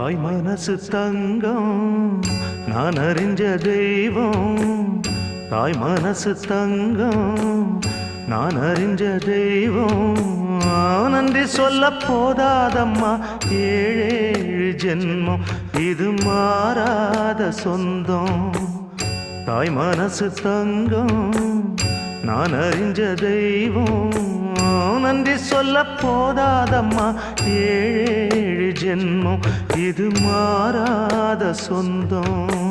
தாய் மனசு தங்கம் நான் அறிஞ்ச தெய்வம். தாய் மனசு தங்கம் நான் அறிஞ்ச தெய்வம். நன்றி சொல்ல போதாதம்மா ஏழேழு ஜென்மம் இது மாறாத சொந்தம். தாய் மனசு தங்கம் நான் அறிஞ்ச தெய்வம். நன்றி சொல்ல போதாதம்மா ஏழேழு ஜென்மம் இது மாறாத சொந்தம்.